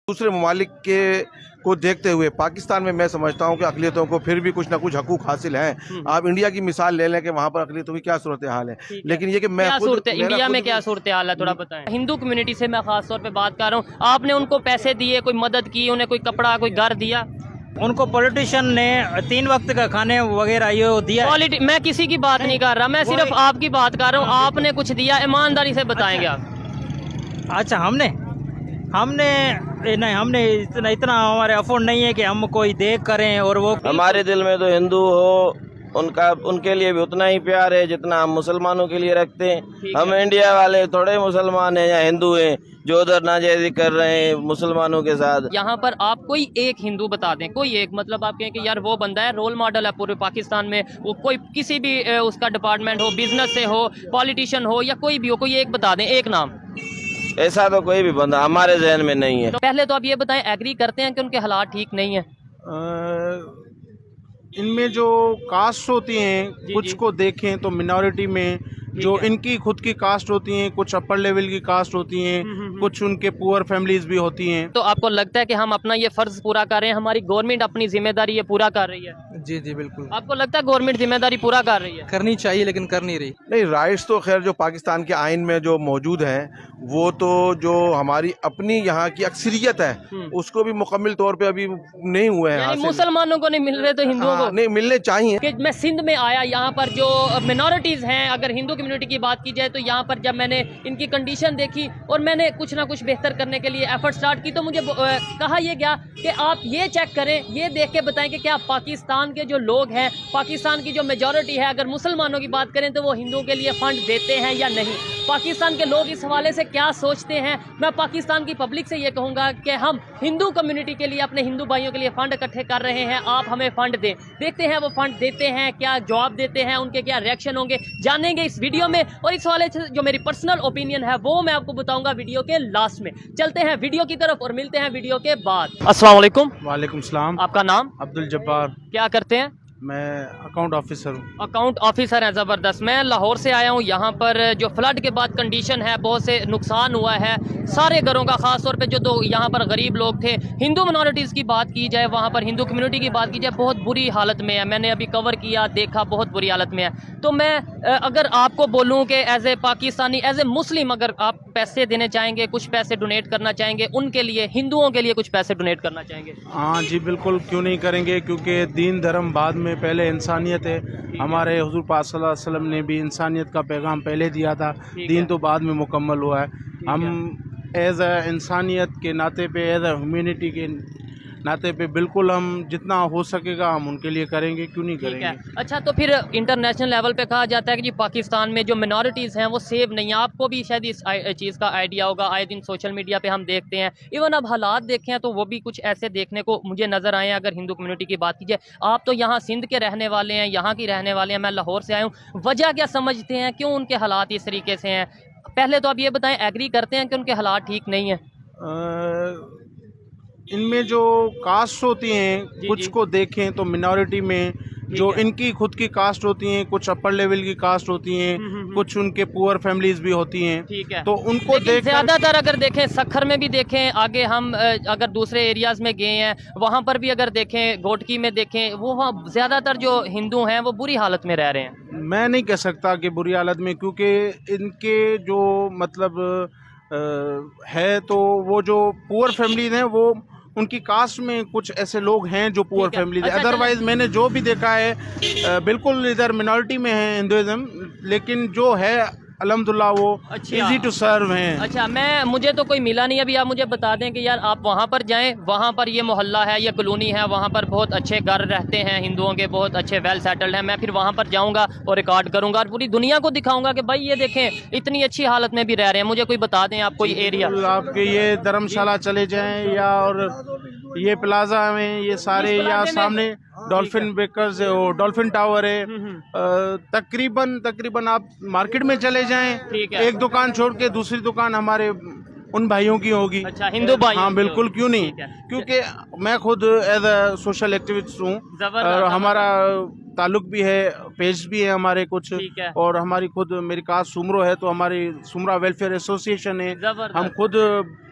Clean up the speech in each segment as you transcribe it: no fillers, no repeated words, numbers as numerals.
दूसरे ममालिक के को देखते हुए पाकिस्तान में मैं समझता हूं कि अक़लियतों को फिर भी कुछ ना कुछ हकूक़ हासिल हैं। आप इंडिया की मिसाल ले लें कि वहाँ पर अक़लियतों की क्या सूरत हाल है, लेकिन ये कि मैं इंडिया में क्या सूरत हाल है थोड़ा बताएं। हिंदू कम्युनिटी से मैं खास तौर पे बात कर रहा हूँ, आपने उनको पैसे दिए, कोई मदद की, उन्हें कोई कपड़ा, कोई घर दिया? उनको पॉलिटिशियन ने 3 वक्त का खाने वगैरह ये दिया। मैं किसी की बात नहीं कर रहा, मैं सिर्फ आपकी बात कर रहा हूँ। आपने कुछ दिया, ईमानदारी से बताएंगे आप? अच्छा, हमने नहीं, हमने इतना हमारे अफोर्ड नहीं है कि हम कोई देख करें। और वो हमारे दिल में तो हिंदू हो उनके लिए भी उतना ही प्यार है जितना हम मुसलमानों के लिए रखते हैं। हम इंडिया वाले थोड़े मुसलमान हैं या हिंदू हैं जो उधर नाजायजी कर रहे हैं मुसलमानों के साथ। यहाँ पर आप कोई एक हिंदू बता दें, कोई एक, मतलब आप कहें कि यार वो बंदा है, रोल मॉडल है पूरे पाकिस्तान में, वो कोई किसी भी उसका डिपार्टमेंट हो, बिजनेस से हो, पॉलिटिशियन हो या कोई भी हो, कोई एक बता दें, एक नाम। ऐसा तो कोई भी बंदा हमारे जहन में नहीं है। तो पहले तो आप ये बताएं, एग्री करते हैं कि उनके हालात ठीक नहीं है? इनमें जो कास्ट होती हैं कुछ को देखें तो मिनॉरिटी में जो इनकी खुद की कास्ट होती हैं, कुछ अपर लेवल की कास्ट होती हैं, कुछ उनके पुअर फैमिलीज भी होती हैं। तो आपको लगता है कि हम अपना ये फर्ज पूरा कर रहे हैं, हमारी गवर्नमेंट अपनी जिम्मेदारी ये पूरा कर रही है? जी जी बिल्कुल। आपको लगता है गवर्नमेंट जिम्मेदारी पूरा कर रही है? करनी चाहिए लेकिन कर नहीं रही। नहीं, राइट्स तो खैर जो पाकिस्तान के आइन में जो मौजूद हैं वो तो जो हमारी अपनी यहाँ की अक्सरियत है उसको भी मुकम्मल तौर पे अभी नहीं हुए हैं हासिल। मुसलमानों को नहीं मिल रहे तो हिंदुओं को नहीं मिलने चाहिए। कि मैं सिंध में आया, यहाँ पर जो मिनॉरिटीज हैं, अगर हिंदू कम्युनिटी की बात की जाए तो यहाँ पर जब मैंने इनकी कंडीशन देखी और मैंने कुछ ना कुछ बेहतर करने के लिए एफर्ट स्टार्ट की तो मुझे कहा यह गया कि आप ये चेक करें, ये देख के बताएं कि क्या पाकिस्तान के जो लोग हैं, पाकिस्तान की जो मेजॉरिटी है, अगर मुसलमानों की बात करें तो वो हिंदुओं के लिए फंड देते हैं या नहीं। पाकिस्तान के लोग इस हवाले से क्या सोचते हैं? मैं पाकिस्तान की पब्लिक से ये कहूँगा कि हम हिंदू कम्युनिटी के लिए, अपने हिंदू भाइयों के लिए फंड इकट्ठे कर रहे हैं, आप हमें फंड दें। देखते हैं वो फंड देते हैं, क्या जवाब देते हैं, उनके क्या रिएक्शन होंगे, जानेंगे इस वीडियो में। और इस हवाले से जो मेरी पर्सनल ओपिनियन है वो मैं आपको बताऊंगा वीडियो के लास्ट में। चलते हैं वीडियो की तरफ और मिलते हैं वीडियो के बाद। अस्सलाम वालेकुम। वालेकुम सलाम। आपका नाम? अब्दुल जब्बार। क्या करते हैं? मैं अकाउंट ऑफिसर हूँ। अकाउंट ऑफिसर हैं, ज़बरदस्त। मैं लाहौर से आया हूँ। यहाँ पर जो फ्लड के बाद कंडीशन है, बहुत से नुकसान हुआ है सारे घरों का, ख़ास तौर पे जो तो यहाँ पर गरीब लोग थे। हिंदू मिनॉरिटीज़ की बात की जाए, वहाँ पर हिंदू कम्युनिटी की बात की जाए, बहुत बुरी हालत में है। मैंने अभी कवर किया, देखा, बहुत बुरी हालत में है। तो मैं अगर आपको बोलूँ कि as a Pakistani, as a Muslim, अगर आप पैसे देने चाहेंगे, कुछ पैसे डोनेट करना चाहेंगे उनके लिए, हिंदुओं के लिए कुछ पैसे डोनेट करना चाहेंगे? हाँ जी बिल्कुल, क्यों नहीं करेंगे, क्योंकि दीन धर्म बाद में, पहले इंसानियत है। हमारे हुजूर पाक सल्लल्लाहु अलैहि वसल्लम ने भी इंसानियत का पैगाम पहले दिया था, दीन तो बाद में मुकम्मल हुआ है। हम एज ए इंसानियत के नाते पे, एज ए ह्यूमैनिटी के नाते पे बिल्कुल हम जितना हो सकेगा हम उनके लिए करेंगे, क्यों नहीं करेंगे। अच्छा, तो फिर इंटरनेशनल लेवल पे कहा जाता है कि जी पाकिस्तान में जो मिनॉरिटीज़ हैं वो सेव नहीं है। आपको भी शायद इस चीज़ का आइडिया होगा, आए दिन सोशल मीडिया पे हम देखते हैं। इवन अब हालात देखें तो वो भी कुछ ऐसे देखने को मुझे नज़र आए हैं। अगर हिंदू कम्युनिटी की बात की जाए, आप तो यहाँ सिंध के रहने वाले हैं, यहाँ की रहने वाले हैं, मैं लाहौर से आया हूँ। वजह क्या समझते हैं, क्यों उनके हालात इस तरीके से हैं? पहले तो आप ये बताएं, एग्री करते हैं कि उनके हालात ठीक नहीं है? इनमें जो कास्ट होती हैं कुछ को देखें तो मिनॉरिटी में जो इनकी खुद की कास्ट होती हैं, कुछ अपर लेवल की कास्ट होती हैं, कुछ उनके पुअर फैमिलीज भी होती हैं। ठीक है, तो उनको देख ज्यादातर अगर देखें, सखर में भी देखें, आगे हम अगर दूसरे एरियाज में गए हैं वहाँ पर भी अगर देखें, घोटकी में देखें, वो वहाँ ज्यादातर जो हिंदू हैं वो बुरी हालत में रह रहे हैं। मैं नहीं कह सकता कि बुरी हालत में, क्योंकि इनके जो मतलब है तो वो जो पुअर फैमिलीज हैं वो उनकी कास्ट में कुछ ऐसे लोग हैं जो पुअर फैमिली है। अदरवाइज मैंने जो भी देखा है बिल्कुल इधर मिनॉरिटी में है हिंदुइज्म, लेकिन जो है अल्हम्दुलिल्लाह वो इजी टू सर्व हैं। अच्छा, मुझे तो कोई मिला नहीं अभी। आप मुझे बता दें कि यार आप वहाँ पर जाएं, वहाँ पर ये मोहल्ला है, ये कॉलोनी है, वहाँ पर बहुत अच्छे घर रहते हैं हिंदुओं के, बहुत अच्छे वेल सेटल्ड हैं। मैं फिर वहाँ पर जाऊँगा और रिकॉर्ड करूँगा और पूरी दुनिया को दिखाऊँगा कि भाई ये देखें इतनी अच्छी हालत में भी रह रहे हैं। मुझे कोई बता दें आप कोई एरिया। आपके ये धर्मशाला चले जाएँ या और ये प्लाजा में, ये सारे, या सामने डॉल्फिन बेकर्स है, वो डॉल्फिन टावर है, तकरीबन आप मार्केट में चले जाएं, एक दुकान छोड़ के दूसरी दुकान हमारे उन भाइयों की होगी। अच्छा, हिंदू भाई? हाँ बिल्कुल, क्यों नहीं, क्योंकि मैं खुद एज अ सोशल एक्टिविस्ट हूँ और हमारा ताल्लुक भी है, पेज भी है हमारे कुछ, और हमारी खुद मेरी कास्ट सुमरो है तो हमारी सुमरा वेलफेयर एसोसिएशन है। हम खुद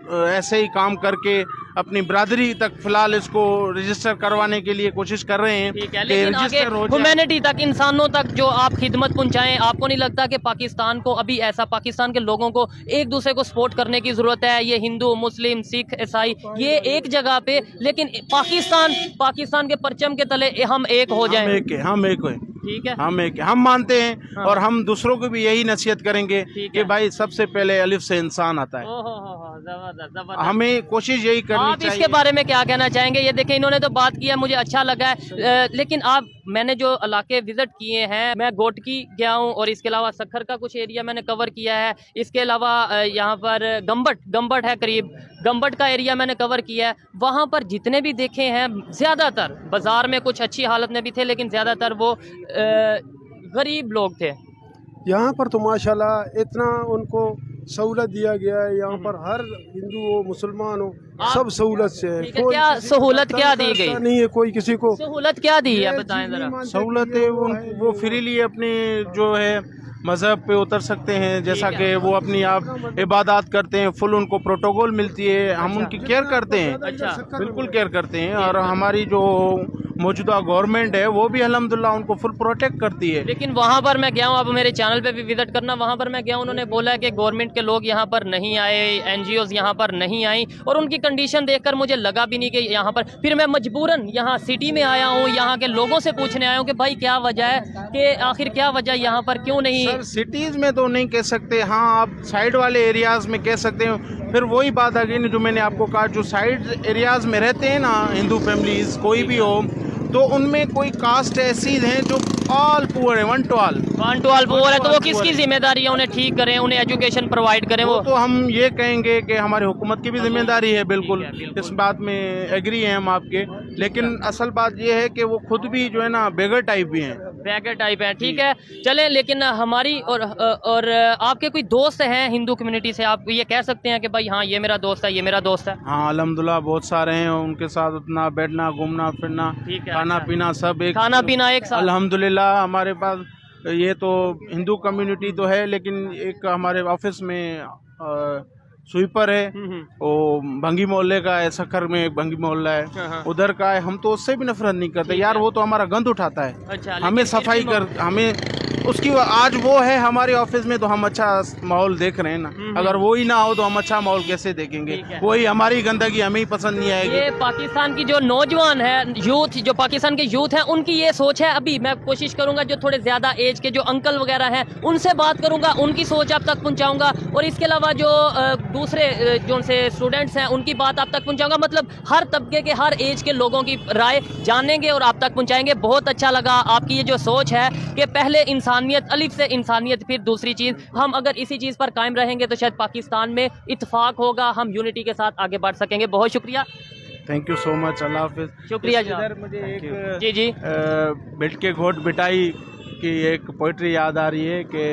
ऐसे ही काम करके अपनी बरादरी तक फिलहाल इसको रजिस्टर करवाने के लिए कोशिश कर रहे हैं ठीक है, कि लेकिन आगे रजिस्टर हो जाए। ह्यूमैनिटी तक, इंसानों तक जो आप खिदमत पहुंचाएं, आपको नहीं लगता कि पाकिस्तान को अभी ऐसा, पाकिस्तान के लोगों को एक दूसरे को सपोर्ट करने की जरूरत है? ये हिंदू, मुस्लिम, सिख, ईसाई ये एक जगह पे, लेकिन पाकिस्तान के परचम के तले हम एक हो जाएं। हम एक हैं, ठीक है, हम मानते हैं हाँ। और हम दूसरों को भी यही नसीहत करेंगे ठीक कि है। भाई सबसे पहले अलिफ से इंसान आता है। ओहो जबरदस्त जबरदस्त। हमें कोशिश यही करनी आप चाहिए। इसके बारे में क्या कहना चाहेंगे? ये देखें, इन्होंने तो बात किया, मुझे अच्छा लगा है, लेकिन मैंने जो इलाके विजिट किए हैं, मैं गोटकी गया हूँ और इसके अलावा सखर का कुछ एरिया मैंने कवर किया है, इसके अलावा यहाँ पर गम्बट है, करीब गम्बट का एरिया मैंने कवर किया है। वहाँ पर जितने भी देखे हैं, ज़्यादातर बाज़ार में कुछ अच्छी हालत में भी थे, लेकिन ज़्यादातर वो गरीब लोग थे। यहाँ पर तो माशाल्लाह इतना उनको सहूलत दिया गया है। यहाँ पर हर हिंदू हो मुसलमान हो सब सहूलत से है। ठीक है, क्या सहूलत क्या दी गई? नहीं है कोई किसी को सहूलत क्या दी है, बताएं जरा। सहूलतें वो फ्रीली अपने जो है मज़हब पे उतर सकते हैं, जैसा कि वो अपनी आप इबादत करते हैं, फुल उनको प्रोटोकॉल मिलती है, हम उनकी केयर करते हैं, अच्छा, बिल्कुल केयर करते हैं। और हमारी जो मौजूदा गवर्नमेंट है वो भी अल्हम्दुलिल्लाह उनको फुल प्रोटेक्ट करती है। लेकिन वहाँ पर मैं गया हूँ, अब मेरे चैनल पे भी विजिट करना, वहाँ पर मैं गया हूँ, उन्होंने बोला है कि गवर्नमेंट के लोग यहाँ पर नहीं आए, NGOs यहाँ पर नहीं आई, और उनकी कंडीशन देखकर मुझे लगा भी नहीं कि यहाँ पर, फिर मैं मजबूरन यहाँ सिटी में आया हूँ, यहाँ के लोगों से पूछने आया हूँ कि भाई क्या वजह है, कि आखिर क्या वजह यहाँ पर क्यों नहीं। सर सिटीज़ में तो नहीं कह सकते, हाँ आप साइड वाले एरियाज़ में कह सकते हैं। फिर वही बात आ गई ना जो मैंने आपको कहा, जो साइड एरियाज़ में रहते हैं ना हिंदू फैमिलीज़ कोई भी हो, तो उनमें कोई कास्ट ऐसी हैं जो ऑल पुअर है, वन टू ऑल पुअर है, तो वो किसकी जिम्मेदारी है? उन्हें ठीक करें, उन्हें एजुकेशन प्रोवाइड करें। वो तो हम ये कहेंगे कि हमारी हुकूमत की भी जिम्मेदारी है, बिल्कुल बिल्कुल। इस बात में एग्री हैं हम आपके। लेकिन असल बात ये है कि वो खुद भी जो है ना बेगर टाइप भी हैं, बैगर टाइप है। ठीक है, चलें, लेकिन हमारी और आपके कोई दोस्त हैं हिंदू कम्युनिटी से, आप ये कह सकते हैं कि भाई हाँ ये मेरा दोस्त है, ये मेरा दोस्त है? हाँ अल्हम्दुलिल्लाह बहुत सारे हैं, उनके साथ उतना बैठना, घूमना फिरना, ठीक है, खाना अच्छा। पीना सब एक, खाना पीना एक साथ? अल्हम्दुलिल्लाह हमारे पास ये तो हिंदू कम्युनिटी तो है, लेकिन एक हमारे ऑफिस में स्वीपर है, वो भंगी मोहल्ले का है, सखर में एक भंगी मोहल्ला है, हाँ। उधर का है। हम तो उससे भी नफरत नहीं करते यार, वो तो हमारा गंद उठाता है। अच्छा, हमें लेकिन फिर सफाई भी कर, हमें उसकी आज वो है हमारे ऑफिस में तो हम अच्छा माहौल देख रहे हैं ना। अगर वो ही ना हो तो हम अच्छा माहौल कैसे देखेंगे? ठीक है। वही हमारी गंदगी हमें ही पसंद नहीं आएगी। ये पाकिस्तान की जो नौजवान है, यूथ, जो पाकिस्तान के यूथ हैं, उनकी ये सोच है। अभी मैं कोशिश करूंगा जो थोड़े ज़्यादा एज के जो अंकल वगैरह हैं उनसे बात करूंगा, उनकी सोच आप तक पहुंचाऊंगा, और इसके अलावा जो दूसरे जो उनसे स्टूडेंट्स हैं उनकी बात आप तक पहुंचाऊंगा। मतलब हर तबके के, हर एज के लोगों की राय जानेंगे और आप तक पहुंचाएंगे। बहुत अच्छा लगा आपकी ये जो सोच है कि पहले इंसानियत, अलिफ से इंसानियत, फिर दूसरी चीज़। हम अगर इसी चीज़ पर कायम रहेंगे तो शायद पाकिस्तान में इत्तेफाक होगा, हम यूनिटी के साथ आगे बढ़ सकेंगे। बहुत शुक्रिया, थैंक यू सो मच, अल्लाह हाफिज। शुक्रिया इधर जनाब। मुझे एक जी जी, बेट के घोट बिटाई की एक पोइट्री याद आ रही है कि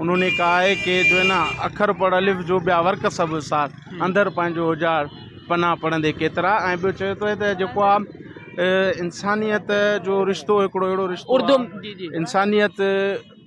उन्होंने कहा है कि जो है ना अखर पढ़ अलिफ जो ब्यावर का सब साथ अंदर पंहिंजो हुजार पना पढ़ंदे केतिरा, ऐं ॿियो चयो त जेको आहे इंसानियत जो रिश्तो हिकिड़ो अहिड़ो रिश्तो उर्दू, आहे, जी जी, इंसानियत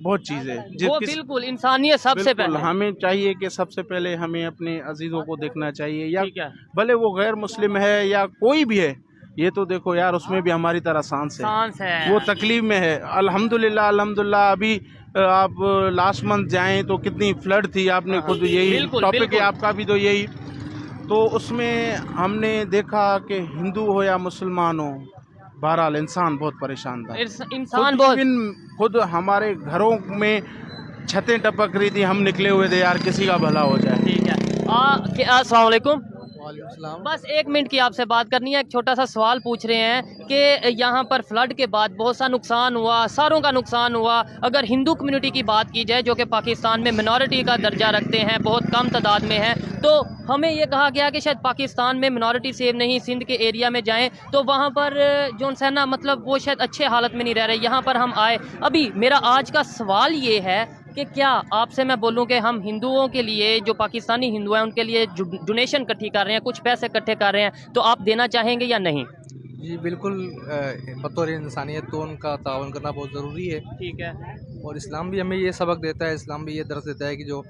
बहुत चीज़ है वो बिल्कुल इंसानियत सबसे बिल्कुल, पहले। हमें चाहिए कि सबसे पहले हमें अपने अजीज़ों को देखना चाहिए, या ठीक है, भले वो गैर मुस्लिम है या कोई भी है। ये तो देखो यार उसमें भी हमारी तरह सांस है, सांस है, वो तकलीफ में है। अल्हम्दुलिल्लाह अल्हम्दुलिल्लाह अभी आप लास्ट मंथ जाएं तो कितनी फ्लड थी, आपने खुद यही बिल्कुल, टॉपिक बिल्कुल। है आपका भी, तो यही तो उसमें हमने देखा कि हिंदू हो या मुसलमान हो, बहरहाल इंसान बहुत परेशान था। इंसान बहुत, खुद हमारे घरों में छतें टपक रही थी, हम निकले हुए थे यार किसी का भला हो जाए। ठीक है। अस्सलाम वालेकुम। बस एक मिनट की आपसे बात करनी है। एक छोटा सा सवाल पूछ रहे हैं कि यहाँ पर फ्लड के बाद बहुत सा नुकसान हुआ, सारों का नुकसान हुआ। अगर हिंदू कम्युनिटी की बात की जाए जो कि पाकिस्तान में मिनॉरिटी का दर्जा रखते हैं, बहुत कम तादाद में है, तो हमें ये कहा गया कि शायद पाकिस्तान में मिनॉरिटी सेफ नहीं, सिंध के एरिया में जाएं तो वहाँ पर जो है ना, मतलब वो शायद अच्छे हालत में नहीं रह रहे। यहाँ पर हम आए, अभी मेरा आज का सवाल ये है कि क्या आपसे मैं बोलूं कि हम हिंदुओं के लिए, जो पाकिस्तानी हिंदू हैं उनके लिए डोनेशन इकट्ठी कर रहे हैं, कुछ पैसे इकट्ठे कर रहे हैं, तो आप देना चाहेंगे या नहीं? जी बिल्कुल, बतौर इंसानियत तो उनका तावन करना बहुत ज़रूरी है। ठीक है, और इस्लाम भी हमें ये सबक देता है, इस्लाम भी ये दर्स देता है कि जो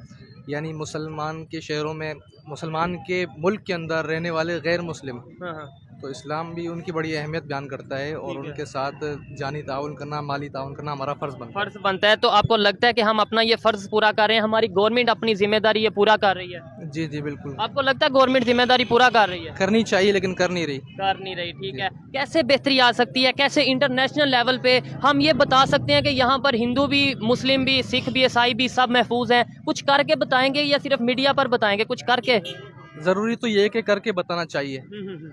यानी मुसलमान के शहरों में, मुसलमान के मुल्क के अंदर रहने वाले गैर मुस्लिम, तो इस्लाम भी उनकी बड़ी अहमियत बयान करता है और उनके साथ जानी ताउन करना, माली ताउन करना हमारा फ़र्ज़ बनता है। फर्ज बनता है। तो आपको लगता है कि हम अपना ये फर्ज पूरा कर रहे हैं, हमारी गवर्नमेंट अपनी जिम्मेदारी ये पूरा कर रही है? जी जी बिल्कुल, आपको लगता है गवर्नमेंट जिम्मेदारी पूरा कर रही है? करनी चाहिए लेकिन कर नहीं रही। कर नहीं रही, ठीक है। कैसे बेहतरी आ सकती है, कैसे इंटरनेशनल लेवल पे हम ये बता सकते हैं कि यहाँ पर हिंदू भी, मुस्लिम भी, सिख भी, ईसाई भी सब महफूज हैं? कुछ करके बताएंगे या सिर्फ मीडिया पर बताएंगे? कुछ करके? ज़रूरी तो ये है कि करके बताना चाहिए,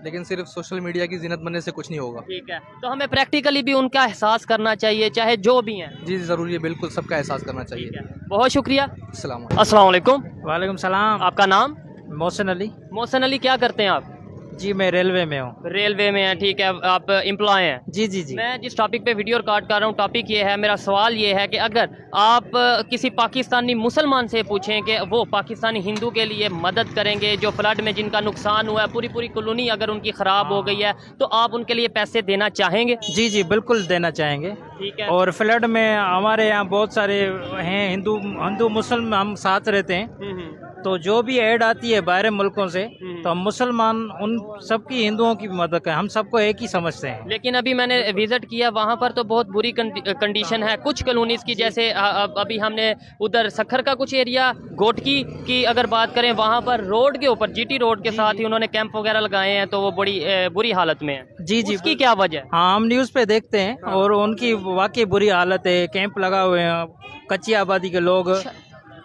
लेकिन सिर्फ सोशल मीडिया की जीनत बनने से कुछ नहीं होगा। ठीक है, तो हमें प्रैक्टिकली भी उनका एहसास करना चाहिए, चाहे जो भी हैं। जी ज़रूरी है, बिल्कुल सबका एहसास करना चाहिए। बहुत शुक्रिया। अस्सलाम वालेकुम। वालेकुम सलाम। आपका नाम? मोहसिन अली। मोहसिन अली, क्या करते हैं आप? जी मैं रेलवे में हूँ। रेलवे में हैं, ठीक है। आप एम्प्लॉय हैं? जी जी जी। मैं जिस टॉपिक पे वीडियो रिकॉर्ड कर रहा हूँ, टॉपिक ये है, मेरा सवाल ये है कि अगर आप किसी पाकिस्तानी मुसलमान से पूछें कि वो पाकिस्तानी हिंदू के लिए मदद करेंगे, जो फ्लड में जिनका नुकसान हुआ है, पूरी कॉलोनी अगर उनकी ख़राब हो गई है, तो आप उनके लिए पैसे देना चाहेंगे? जी जी बिल्कुल देना चाहेंगे। ठीक है। और फ्लड में हमारे यहाँ बहुत सारे हैं हिंदू मुस्लिम, हम साथ रहते हैं। तो जो भी ऐड आती है बाहर मुल्कों से, तो हम मुसलमान उन सबकी, हिंदुओं की मदद करें, हम सबको एक ही समझते हैं। लेकिन अभी मैंने विजिट किया, वहाँ पर तो बहुत बुरी कंडीशन है कुछ कॉलोनीज़ की। जैसे अभी हमने उधर सखर का कुछ एरिया, गोटकी की अगर बात करें, वहाँ पर रोड के ऊपर, जीटी रोड के साथ ही उन्होंने कैंप वगैरह लगाए हैं, तो वो बड़ी बुरी हालत में है। जी जी। उसकी क्या वजह है? हाँ, हम न्यूज़ पे देखते हैं और उनकी वाकई बुरी हालत है। कैंप लगा हुए हैं, कच्ची आबादी के लोग,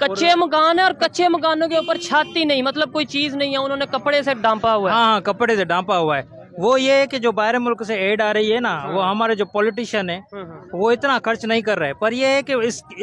कच्चे मकान है और कच्चे मकानों के ऊपर छत ही नहीं, मतलब कोई चीज नहीं है, उन्होंने कपड़े से ढांपा हुआ है। हाँ, कपड़े से ढांपा हुआ है। वो ये है कि जो बाहर मुल्क से एड आ रही है ना, वो हमारे जो पॉलिटिशियन है वो इतना खर्च नहीं कर रहे हैं, पर ये है कि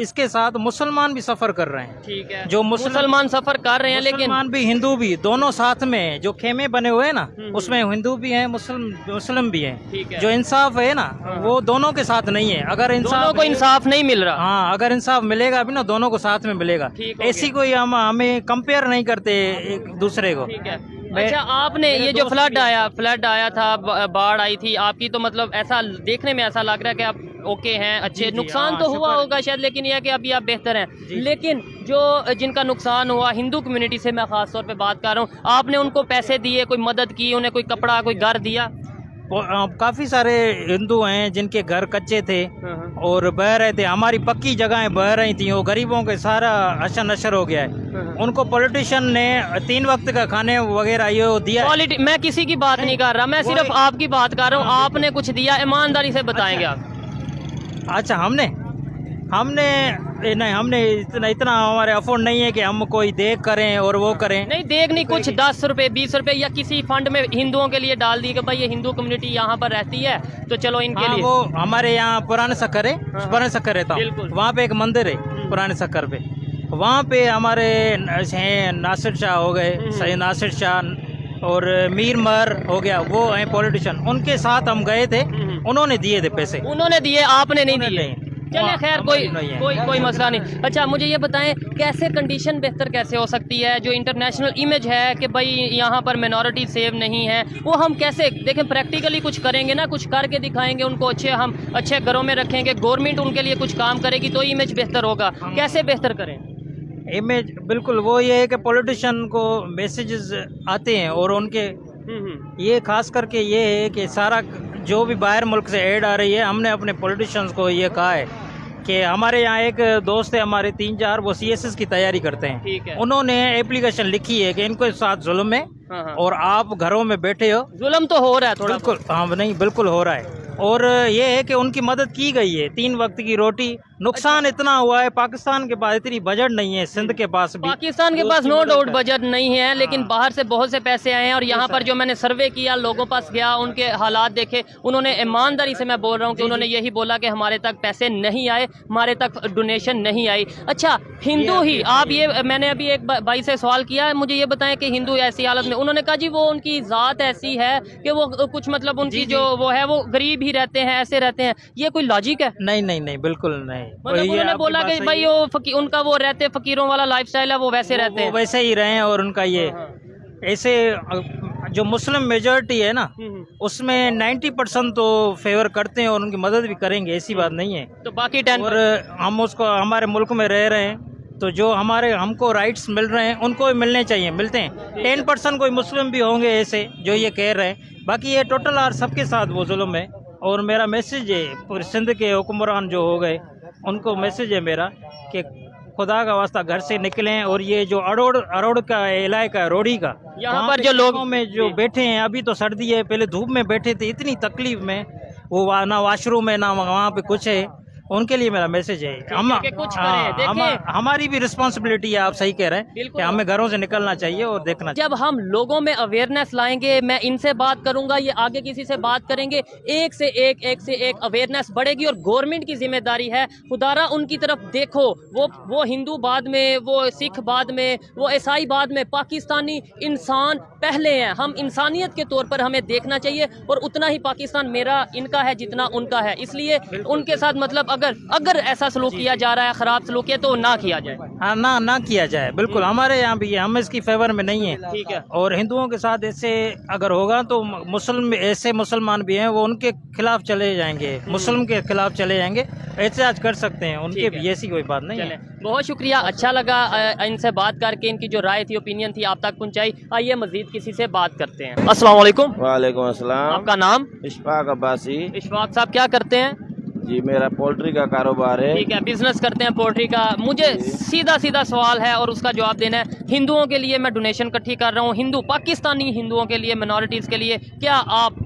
इसके साथ मुसलमान भी सफर कर रहे हैं। ठीक है, जो मुसलमान सफर कर रहे हैं, लेकिन मुसलमान भी हिंदू भी दोनों साथ में, जो खेमे बने हुए हैं ना, उसमें हिंदू भी हैं, मुस्लिम भी हैं। ठीक है। जो इंसाफ है ना, वो दोनों के साथ नहीं है। अगर दोनों को इंसाफ नहीं मिल रहा। हाँ, अगर इंसाफ मिलेगा भी ना, दोनों को साथ में मिलेगा। ऐसी कोई हमें कंपेयर नहीं करते एक दूसरे को। ठीक है। अच्छा, आपने ये जो फ्लड आया था, बाढ़ आई थी आपकी, तो मतलब ऐसा देखने में ऐसा लग रहा है कि आप ओके हैं, अच्छे, नुकसान तो हुआ होगा शायद, लेकिन यह है कि अभी आप बेहतर हैं। लेकिन जो जिनका नुकसान हुआ, हिंदू कम्युनिटी से मैं खास तौर पे बात कर रहा हूँ, आपने उनको पैसे दिए, कोई मदद की, उन्हें कोई कपड़ा, कोई घर दिया? काफ़ी सारे हिंदू हैं जिनके घर कच्चे थे और बह रहे थे, हमारी पक्की जगहें बह रही थी, वो गरीबों के सारा अशर नशर हो गया है। उनको पॉलिटिशियन ने 3 वक्त का खाने वगैरह ये दिया। मैं किसी की बात नहीं कर रहा, मैं सिर्फ आपकी बात कर रहा हूँ। आपने कुछ दिया, ईमानदारी से बताएंगे आप? अच्छा, हमने इतना हमारे अफोर्ड नहीं है कि हम कोई देख करें और वो करें। नहीं, देख नहीं, कुछ 10 रुपए 20 रुपए या किसी फंड में हिंदुओं के लिए डाल दिए कि भाई ये हिंदू कम्युनिटी यहाँ पर रहती है, तो चलो इनके लिए। वो हमारे यहाँ पुराने सक्कर है, पुराने सक्कर रहता हूँ, वहाँ पे एक मंदिर है पुराने सक्कर पे, वहाँ पे हमारे हैं नासिर शाह हो गए, सही नासिर शाह और मीर मर हो गया, वो हैं पॉलिटिशियन, उनके साथ हम गए थे, उन्होंने दिए थे पैसे। उन्होंने दिए, आपने नहीं दिए? चलिए खैर, कोई मसला नहीं। अच्छा, मुझे ये बताएं, कैसे कंडीशन बेहतर कैसे हो सकती है? जो इंटरनेशनल इमेज है कि भाई यहाँ पर मिनॉरिटी सेव नहीं है, वो हम कैसे देखें? प्रैक्टिकली कुछ करेंगे ना, कुछ करके दिखाएंगे उनको, हम अच्छे घरों में रखेंगे, गवर्नमेंट उनके लिए कुछ काम करेगी तो इमेज बेहतर होगा। कैसे बेहतर करें इमेज? बिल्कुल वो ये है कि पॉलिटिशियन को मैसेजेस आते हैं और उनके ये खास करके ये है कि सारा जो भी बाहर मुल्क से ऐड आ रही है, हमने अपने पॉलिटिशियंस को ये कहा है कि हमारे यहाँ एक दोस्त है हमारे 3-4, वो CSS की तैयारी करते हैं। ठीक है। उन्होंने एप्लीकेशन लिखी है कि इनको साथ जुल्म है और आप घरों में बैठे हो। जुल्म तो हो रहा है थोड़ा। बिल्कुल, हाँ नहीं, बिल्कुल हो रहा है। और ये है कि उनकी मदद की गई है, 3 वक्त की रोटी। नुकसान इतना हुआ है, पाकिस्तान के पास इतनी बजट नहीं है, सिंध के पास भी, पाकिस्तान के पास नो डाउट बजट नहीं है, लेकिन बाहर से बहुत से पैसे आए हैं। और यहाँ पर जो मैंने सर्वे किया, लोगों पास गया, उनके हालात देखे, उन्होंने ईमानदारी से मैं बोल रहा हूँ कि उन्होंने यही बोला कि हमारे तक पैसे नहीं आए, हमारे तक डोनेशन नहीं आई। अच्छा, हिंदू ही आप, ये मैंने अभी एक भाई से सवाल किया, मुझे ये बताएं कि हिंदू ऐसी हालत में, उन्होंने कहा जी वो उनकी ज़ात ऐसी है कि वो कुछ मतलब उनकी जो वो है, वो गरीब ही रहते हैं, ऐसे रहते हैं। ये कोई लॉजिक है? नहीं, बिल्कुल नहीं। मतलब उन्होंने बोला कि भाई वो उनका वो रहते फकीरों वाला लाइफस्टाइल है, वो वैसे रहते हैं, वैसे ही रहे। और उनका ये ऐसे जो मुस्लिम मेजॉरिटी है ना, उसमें 90% तो फेवर करते हैं और उनकी मदद भी करेंगे, ऐसी बात नहीं है। तो बाकी 10, और हम उसको हमारे मुल्क में रह रहे हैं तो जो हमारे हमको राइट्स मिल रहे हैं उनको भी मिलने चाहिए, मिलते हैं। 10% कोई मुस्लिम भी होंगे ऐसे जो ये कह रहे हैं, बाकी ये टोटल आर सबके साथ वो जुल्म है। और मेरा मैसेज है पूरे सिंध के हुक्मरान जो हो गए उनको मैसेज है मेरा कि खुदा का वास्ता घर से निकलें। और ये जो अरोड़ का इलाका है, रोड़ी का, यहाँ पर जो लोग में जो बैठे हैं, अभी तो सर्दी है, पहले धूप में बैठे थे, इतनी तकलीफ में, वो ना वाशरूम है ना वहाँ पे कुछ है, उनके लिए मेरा मैसेज है हमारी भी रिस्पॉन्सिबिलिटी है, आप सही कह रहे हैं कि हमें घरों से निकलना चाहिए और देखना चाहिए। जब हम लोगों में अवेयरनेस लाएंगे, मैं इनसे बात करूंगा, ये आगे किसी से बात करेंगे, एक से एक अवेयरनेस बढ़ेगी। और गवर्नमेंट की जिम्मेदारी है, खुदारा उनकी तरफ देखो, वो हिंदू बाद में, वो सिख बाद में, वो ईसाई बाद में, पाकिस्तानी इंसान पहले हैं। हम इंसानियत के तौर पर हमें देखना चाहिए और उतना ही पाकिस्तान मेरा इनका है जितना उनका है। इसलिए उनके साथ मतलब अगर ऐसा सलूक किया जा रहा है, खराब सलूक है, तो ना किया जाए। हाँ, ना किया जाए, बिल्कुल। हमारे यहाँ भी हम इसकी फेवर में नहीं है, ठीक है। और हिंदुओं के साथ ऐसे अगर होगा तो ऐसे मुसलमान भी हैं, वो उनके खिलाफ चले जाएंगे, मुस्लिम के खिलाफ चले जाएंगे, एहतजाज कर सकते हैं उनके भी, ऐसी कोई बात नहीं है। बहुत शुक्रिया, अच्छा लगा इनसे बात करके, इनकी जो राय थी, ओपिनियन थी, आप तक पहुंचाई। आइए मजीद किसी से बात करते हैं। अस्सलाम वालेकुम। वालेकुम अस्सलाम। आपका नाम? इशफाक अब्बासी। इशफाक साहब क्या करते हैं? जी मेरा पोल्ट्री का कारोबार है। ठीक है, बिजनेस करते हैं पोल्ट्री का। मुझे सीधा सवाल है और उसका जवाब देना है। हिंदुओं के लिए मैं डोनेशन इकट्ठी कर रहा हूँ, हिंदू पाकिस्तानी हिंदुओं के लिए, मिनॉरिटीज़ के लिए, क्या आप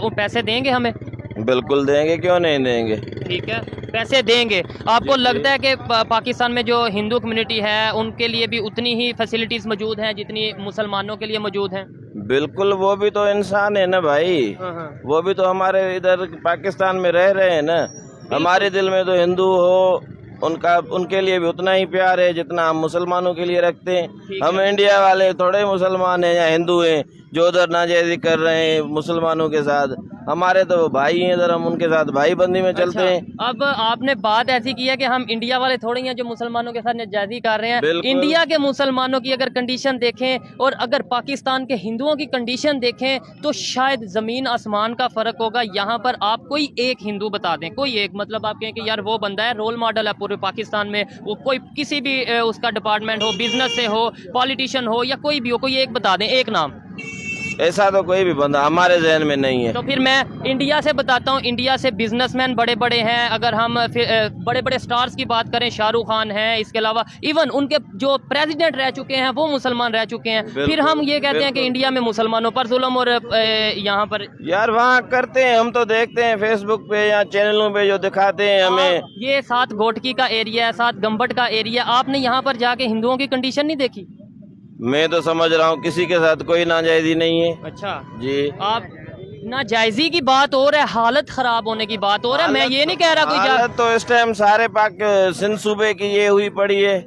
वो पैसे देंगे हमें? बिल्कुल देंगे, क्यों नहीं देंगे। ठीक है, पैसे देंगे। आपको लगता है कि पाकिस्तान में जो हिंदू कम्युनिटी है उनके लिए भी उतनी ही फैसिलिटीज़ मौजूद हैं जितनी मुसलमानों के लिए मौजूद हैं? बिल्कुल, वो भी तो इंसान है ना भाई, वो भी तो हमारे इधर पाकिस्तान में रह रहे हैं ना। हमारे दिल में तो हिंदू हो, उनके लिए भी उतना ही प्यार है जितना हम मुसलमानों के लिए रखते हैं। हम इंडिया वाले थोड़े मुसलमान हैं या हिंदू हैं जो उधर नाजायजी कर रहे हैं मुसलमानों के साथ। हमारे तो भाई हैं इधर, हम उनके साथ भाई बंदी में चलते हैं। अब आपने बात ऐसी की है कि हम इंडिया वाले थोड़े हैं जो मुसलमानों के साथ नाजायजी कर रहे हैं। इंडिया के मुसलमानों की अगर कंडीशन देखें और अगर पाकिस्तान के हिंदुओं की कंडीशन देखें तो शायद ज़मीन आसमान का फ़र्क होगा। यहाँ पर आप कोई एक हिंदू बता दें, कोई एक, मतलब आप कहें कि यार वो बंदा है, रोल मॉडल है पूरे पाकिस्तान में, वो कोई किसी भी उसका डिपार्टमेंट हो, बिजनेस से हो, पॉलिटिशियन हो या कोई भी हो, कोई एक बता दें, एक नाम। ऐसा तो कोई भी बंदा हमारे जहन में नहीं है। तो फिर मैं इंडिया से बताता हूँ, इंडिया से बिजनेसमैन बड़े बड़े हैं। अगर हम बड़े बड़े स्टार्स की बात करें, शाहरुख खान हैं, इसके अलावा इवन उनके जो प्रेसिडेंट रह चुके हैं वो मुसलमान रह चुके हैं। फिर हम ये कहते हैं कि इंडिया में मुसलमानों पर जुल्म और यहाँ पर यार वहाँ करते हैं, हम तो देखते हैं फेसबुक पे या चैनलों पे जो दिखाते हैं हमें। ये 7 घोटकी का एरिया है, 7 गंबट का एरिया, आपने यहाँ पर जाके हिंदुओं की कंडीशन नहीं देखी? मैं तो समझ रहा हूँ किसी के साथ कोई नाजायजी नहीं है। अच्छा जी, आप नाजायजी की बात हो रहा है, हालत खराब होने की बात हो रहा है। मैं ये नहीं कह रहा कोई हालत तो इस टाइम सारे सिंध सूबे की ये हुई पड़ी है।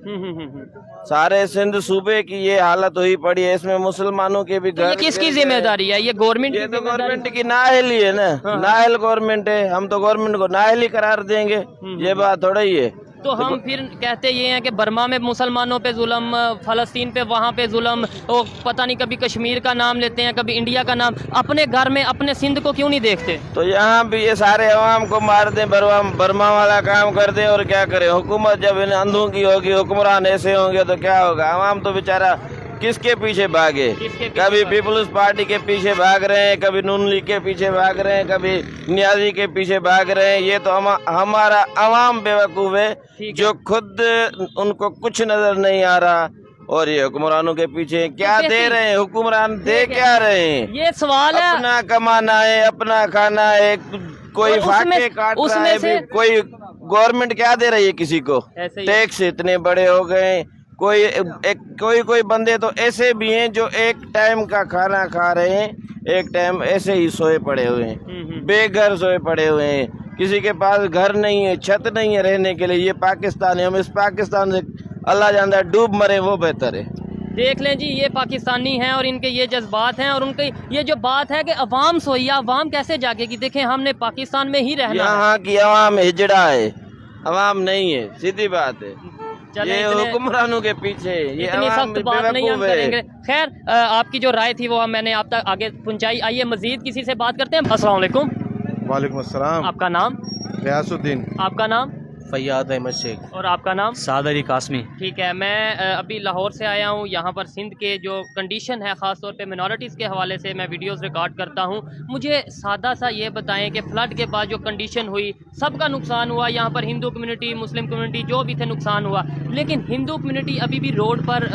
सारे सिंध सूबे की ये हालत हुई पड़ी है, इसमें मुसलमानों के भी घर। किसकी जिम्मेदारी है? ये गवर्नमेंट ये तो गवर्नमेंट की नाअहली है ना। नाअहल गवर्नमेंट है, हम तो गवर्नमेंट को नाअहल ही करार देंगे, ये बात थोड़ा ही है। तो हम फिर कहते ये हैं कि बर्मा में मुसलमानों पे जुल्म, फ़लस्तीन पे वहाँ पे जुल्म, वो पता नहीं कभी कश्मीर का नाम लेते हैं, कभी इंडिया का नाम। अपने घर में अपने सिंध को क्यों नहीं देखते? तो यहाँ भी ये सारे अवाम को मार दें, बर्मा वाला काम कर दें और क्या करें। हुकूमत जब इन अंधों की होगी, हुक्मरान ऐसे होंगे तो क्या होगा। अवाम तो बेचारा किसके पीछे भागे, कभी पीपल्स पार्टी के पीछे भाग रहे हैं, कभी नून लीग के पीछे भाग रहे हैं, कभी नियाजी के पीछे भाग रहे हैं। ये तो हमारा अवाम बेवकूफ़ है जो खुद उनको कुछ नजर नहीं आ रहा और ये हुक्मरानों के पीछे क्या दे रहे हैं। हुक्मरान दे क्या रहे हैं? ये सवाल है। अपना कमाना है, अपना खाना है, कोई फाके काट रहा है, कोई गवर्नमेंट क्या दे रही है किसी को? टैक्स इतने बड़े हो गए। कोई बंदे तो ऐसे भी हैं जो एक टाइम का खाना खा रहे हैं, एक टाइम ऐसे ही सोए पड़े हुए हैं, बेघर सोए पड़े हुए हैं, किसी के पास घर नहीं है, छत नहीं है रहने के लिए। ये पाकिस्तान है, हम इस पाकिस्तान से अल्लाह जानता है डूब मरे वो बेहतर है। देख लें जी, ये पाकिस्तानी हैं और इनके ये जज्बात हैं और उनकी ये जो बात है कि अवाम सोई, अवाम कैसे जागेगी? देखें, हमने पाकिस्तान में ही रहना। यहाँ की अवाम हिजड़ा है, अवाम नहीं है, सीधी बात है। ये हुक्मरानों के पीछे ये इतनी सख्त बात नहीं हम करेंगे। खैर, आपकी जो राय थी वो मैंने आप तक आगे पहुंचाई। आइए मजीद किसी से बात करते हैं। अस्सलाम वालेकुम। वालेकुम अस्सलाम। आपका नाम? रियासुद्दीन। आपका नाम? फैयाद अहमद शेख। और आपका नाम? साद अली कासमी। ठीक है, मैं अभी लाहौर से आया हूँ। यहाँ पर सिंध के जो कंडीशन है, ख़ास तौर पे मिनॉरिटीज़ के हवाले से मैं वीडियोस रिकॉर्ड करता हूँ। मुझे सादा सा ये बताएं कि फ़्लड के बाद जो कंडीशन हुई, सबका नुकसान हुआ। यहाँ पर हिंदू कम्युनिटी, मुस्लिम कम्युनिटी जो भी थे, नुकसान हुआ, लेकिन हिंदू कम्युनिटी अभी भी रोड पर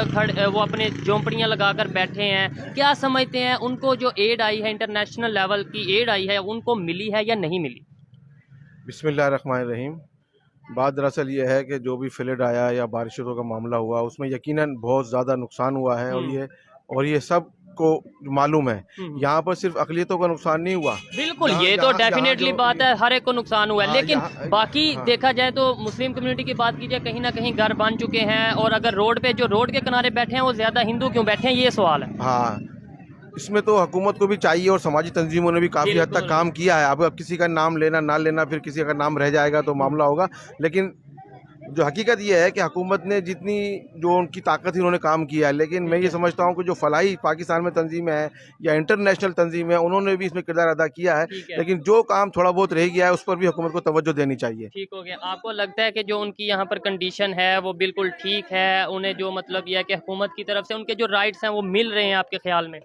वो अपने झोंपड़ियाँ लगा कर बैठे हैं। क्या समझते हैं, उनको जो एड आई है, इंटरनेशनल लेवल की एड आई है, उनको मिली है या नहीं मिली? बिस्मिल्लाहिर्रहमानिर्रहीम। बात दरअसल ये है कि जो भी फ्लड आया या बारिशों का मामला हुआ, उसमें यकीनन बहुत ज़्यादा नुकसान हुआ है और ये सब को मालूम है। यहाँ पर सिर्फ अक़लियतों का नुकसान नहीं हुआ। बिल्कुल, ये तो डेफिनेटली बात है, हर एक को नुकसान हुआ है, लेकिन बाकी देखा जाए तो मुस्लिम कम्युनिटी की बात की जाए, कहीं ना कहीं घर बन चुके हैं। और अगर रोड पे जो रोड के किनारे बैठे हैं वो ज़्यादा हिंदू क्यों बैठे हैं, ये सवाल है। हाँ, इसमें तो हुकूमत को भी चाहिए और समाजी तंजीमों ने भी काफ़ी हद तक काम किया है। अब किसी का नाम लेना ना लेना, फिर किसी का नाम रह जाएगा तो मामला होगा। लेकिन जो हकीकत ये है कि हुकूमत ने जितनी जो उनकी ताकत थी उन्होंने काम किया है। लेकिन मैं ये समझता हूँ कि जो फलाही पाकिस्तान में तंजीमें हैं या इंटरनेशनल तंजीमें हैं, उन्होंने भी इसमें किरदार अदा किया है। लेकिन जो काम थोड़ा बहुत रह गया है उस पर भी हुकूमत को तवज्जो देनी चाहिए। ठीक हो गया। आपको लगता है कि जो उनकी यहाँ पर कंडीशन है वो बिल्कुल ठीक है? उन्हें जो मतलब यह है कि हुकूमत की तरफ से उनके जो राइट्स हैं वो मिल रहे हैं आपके ख्याल में?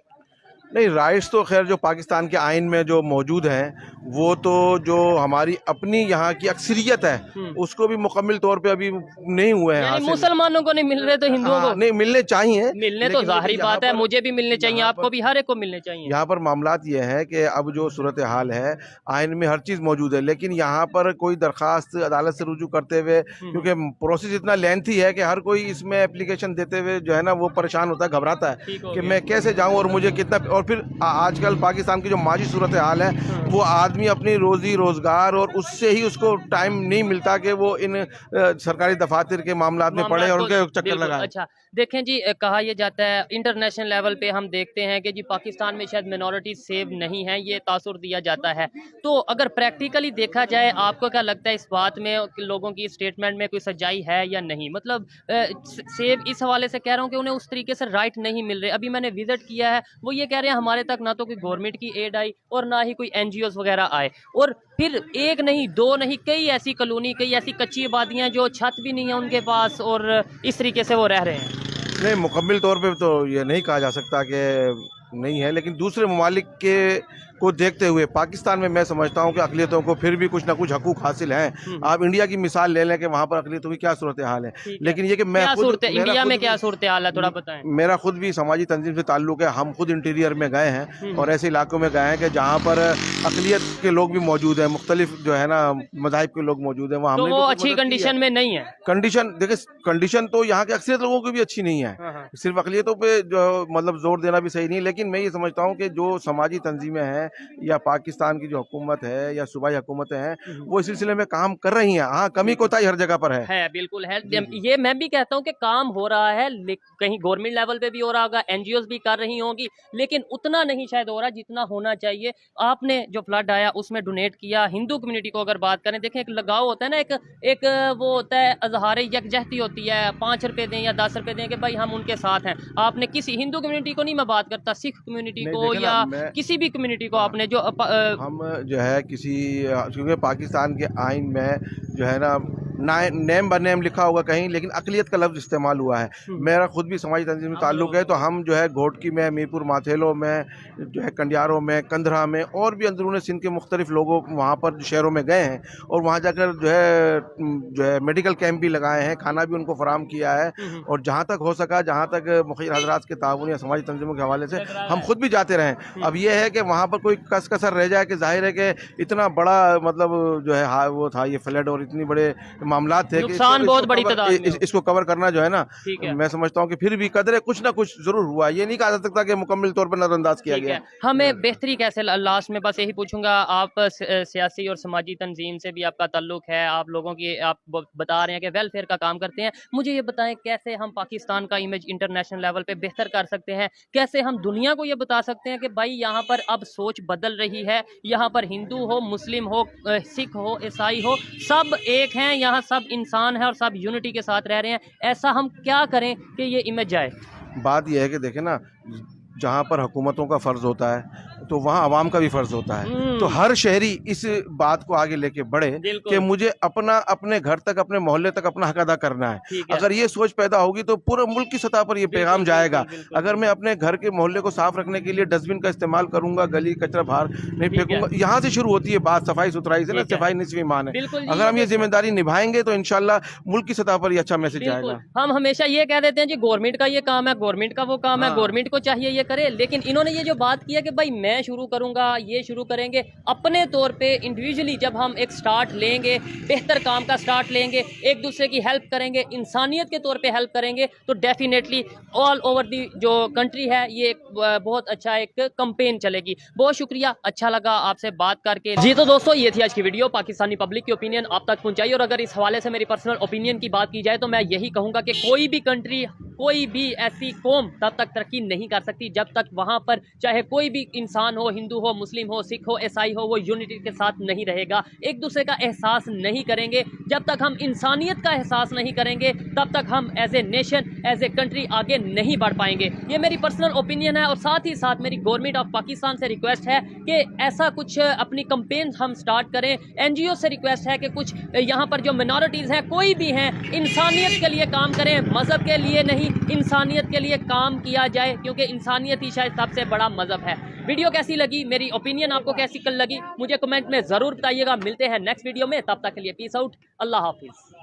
नहीं, राइट्स तो खैर जो पाकिस्तान के आइन में जो मौजूद हैं वो तो जो हमारी अपनी यहाँ की अक्सरियत है उसको भी मुकम्मल तौर पे अभी नहीं हुए हैं हासिल। मुसलमानों को नहीं मिल रहे तो हिंदुओं को नहीं मिलने चाहिए। मिलने तो जाहिर बात है, मुझे भी मिलने चाहिए, आपको भी, हर एक को मिलने चाहिए। यहाँ पर मामलात ये है कि अब जो सूरत हाल है, आइन में हर चीज़ मौजूद है, लेकिन यहाँ पर कोई दरख्वास्त अदालत से रुजू करते हुए, क्योंकि प्रोसेस इतना लेंथी है कि हर कोई इसमें एप्लीकेशन देते हुए जो है ना वो परेशान होता है, घबराता है कि मैं कैसे जाऊँ और मुझे कितना। और फिर आजकल पाकिस्तान की जो माजी सूरत हाल है, वो आदमी अपनी रोज़ी रोज़गार और उससे ही उसको टाइम नहीं मिलता कि वो इन सरकारी दफातर के मामलात में पड़े और उनके चक्कर लगाए। अच्छा देखें जी, कहा यह जाता है इंटरनेशनल लेवल पे हम देखते हैं कि जी पाकिस्तान में शायद मिनॉरिटी सेव नहीं है, ये तासुर दिया जाता है। तो अगर प्रैक्टिकली देखा जाए, आपको क्या लगता है इस बात में कि लोगों की स्टेटमेंट में कोई सच्चाई है या नहीं? मतलब सेव इस हवाले से कह रहा हूँ कि उन्हें उस तरीके से राइट नहीं मिल रहे। अभी मैंने विजिट किया है, वो ये कह रहे हैं हमारे तक ना तो कोई गवर्नमेंट की एड आई और ना ही कोई NGOs वगैरह आए। और फिर एक नहीं, दो नहीं, कई ऐसी कॉलोनी, कई ऐसी कच्ची आबादियाँ जो छत भी नहीं है उनके पास, और इस तरीके से वो रह रहे हैं। नहीं, मुकम्मल तौर पे तो ये नहीं कहा जा सकता कि नहीं है, लेकिन दूसरे ममालिक के को देखते हुए पाकिस्तान में मैं समझता हूँ कि अक़लियतों को फिर भी कुछ ना कुछ हकूक़ हासिल हैं। आप इंडिया की मिसाल ले लें कि वहाँ पर अक़लियतों की क्या सूरत हाल है, लेकिन ये कि मैं खुद इंडिया में क्या सूरत हाल है थोड़ा बताएं। मेरा खुद भी समाजी तंजीम से ताल्लुक़ है। हम खुद इंटीरियर में गए हैं और ऐसे इलाकों में गए हैं कि जहाँ पर अक़लियत के लोग भी मौजूद हैं, मुख्तलिफ जो है ना मज़ाहिब के लोग मौजूद हैं। वहाँ तो वो अच्छी कंडीशन में नहीं है। कंडीशन देखिए, कंडीशन तो यहाँ के अक्सरियत लोगों की भी अच्छी नहीं है। सिर्फ अक़लियतों पे जो मतलब जोर देना भी सही नहीं। लेकिन मैं ये समझता हूँ कि जो समाजी तंजीमें हैं या पाकिस्तान की जो हुकूमत है या सूबाई हुकूमतें हैं, वो इस सिलसिले में काम कर रही हैं। हाँ, कमी कोताही हर जगह पर है, बिल्कुल है। ये मैं भी कहता हूँ कि काम हो रहा है, कहीं गवर्नमेंट लेवल पे भी हो रहा होगा, NGOs भी कर रही होंगी, लेकिन उतना नहीं शायद हो रहा जितना होना चाहिए। आपने जो फ्लड आया उसमें डोनेट किया, हिंदू कम्युनिटी को अगर बात करें, देखें एक लगाव होता है ना, एक वो होता है, अजहार यकजहती होती है, 5 रुपए दें या 10 रुपए दें कि भाई हम उनके साथ हैं। आपने किसी हिंदू कम्युनिटी को नहीं, मैं बात करता सिख कम्युनिटी को या किसी भी कम्युनिटी को, आपने जो हम जो है किसी, क्योंकि पाकिस्तान के आइन में जो है ना नेम ब नेम लिखा होगा कहीं, लेकिन अक़लियत का लफ्ज़ इस्तेमाल हुआ है। मेरा खुद भी समाजी तंजीम में ताल्लुक़ है, तो हम जो है घोटकी में, मीरपुर माथेलो में, जो है कंडियारों में, कंधरा में और भी अंदरून सिंध के मुख्तलिफ लोगों वहाँ पर शहरों में गए हैं और वहाँ जाकर जो है मेडिकल कैंप भी लगाए हैं, खाना भी उनको फराम किया है। और जहाँ तक हो सका, जहाँ तक मुखिर हज़रात के ताउन या समाजी तंजीमों के हवाले से हम खुद भी जाते रहें। अब ये है कि वहाँ पर कोई कसर रह जाए कि जाहिर है कि इतना बड़ा मतलब जो है वो था ये फ्लड और इतनी बड़े मामला थे, नुकसान बहुत बड़ी तादाद में, इसको कवर करना जो है ना, मैं समझता हूँ कि फिर भी कदरे कुछ ना कुछ जरूर हुआ। ये नहीं कहा जा सकता कि मुकम्मल तौर पर नजरअंदाज किया गया। हमें बेहतरी कैसे, लास्ट में बस यही पूछूंगा, आप सियासी और समाजी तंजीम से भी आपका ताल्लुक है, आप लोगों की, आप बता रहे हैं कि वेलफेयर का काम करते हैं। मुझे ये बताएं कैसे हम पाकिस्तान का इमेज इंटरनेशनल लेवल पे बेहतर कर सकते हैं, कैसे हम दुनिया को ये बता सकते हैं कि भाई यहाँ पर अब सोच बदल रही है, यहाँ पर हिंदू हो, मुस्लिम हो, सिख हो, ईसाई हो, सब एक हैं, यहाँ सब इंसान है और सब यूनिटी के साथ रह रहे हैं। ऐसा हम क्या करें कि ये इमेज जाए? बात यह है कि देखें ना, जहाँ पर हुकूमतों का फ़र्ज़ होता है तो वहाँ आवाम का भी फर्ज होता है। तो हर शहरी इस बात को आगे लेके बढ़े कि मुझे अपने घर तक, अपने मोहल्ले तक अपना हक अदा करना है। अगर ये सोच पैदा होगी तो पूरे मुल्क की सतह पर ये पैगाम जाएगा। अगर मैं अपने घर के मोहल्ले को साफ रखने के लिए डस्टबिन का इस्तेमाल करूंगा, गली कचरा बाहर नहीं फेंकूंगा, यहाँ से शुरू होती है बात सफाई सुथराई से ना, सफाई निस्फ़ ईमान है। अगर हम ये जिम्मेदारी निभाएंगे तो इंशाल्लाह मुल्क की सतह पर ये अच्छा मैसेज जाएगा। हम हमेशा ये कह देते हैं जी गवर्नमेंट का ये काम है, गवर्नमेंट का वो काम है, गवर्नमेंट को चाहिए ये करे, लेकिन इन्होंने ये जो बात की है कि भाई मैं शुरू करूंगा, ये शुरू करेंगे अपने तौर पे इंडिविजुअली। जब हम एक स्टार्ट लेंगे, बेहतर काम का स्टार्ट लेंगे, एक दूसरे की हेल्प करेंगे, इंसानियत के तौर पे हेल्प करेंगे, तो डेफिनेटली ऑल ओवर दी जो कंट्री है ये बहुत अच्छा एक कंपेन चलेगी। बहुत शुक्रिया, अच्छा लगा आपसे बात करके। जी तो दोस्तों ये थी आज की वीडियो, पाकिस्तानी पब्लिक की ओपिनियन आप तक पहुंचाई। और अगर इस हवाले से मेरी पर्सनल ओपिनियन की बात की जाए तो मैं यही कहूँगा कि कोई भी कंट्री, कोई भी ऐसी कौम तब तक तरक्की नहीं कर सकती जब तक वहाँ पर चाहे कोई भी इंसान हो, हिंदू हो, मुस्लिम हो, सिख हो, ईसाई हो, वो यूनिटी के साथ नहीं रहेगा, एक दूसरे का एहसास नहीं करेंगे। जब तक हम इंसानियत का एहसास नहीं करेंगे तब तक हम as a nation, as a country आगे नहीं बढ़ पाएंगे। ये मेरी पर्सनल ओपिनियन है। और साथ ही साथ मेरी गवर्नमेंट ऑफ पाकिस्तान से रिक्वेस्ट है कि ऐसा कुछ अपनी कंपेन हम स्टार्ट करें। NGO से रिक्वेस्ट है कि कुछ यहाँ पर जो मिनॉरिटीज़ हैं, कोई भी हैं, इंसानियत के लिए काम करें, मज़हब के लिए नहीं, इंसानियत के लिए काम किया जाए, क्योंकि इंसानियत ही शायद सबसे बड़ा मज़हब है। वीडियो कैसी लगी, मेरी ओपिनियन आपको कैसी लगी, मुझे कमेंट में ज़रूर बताइएगा। मिलते हैं नेक्स्ट वीडियो में, तब तक के लिए पीस आउट, अल्लाह हाफिज़।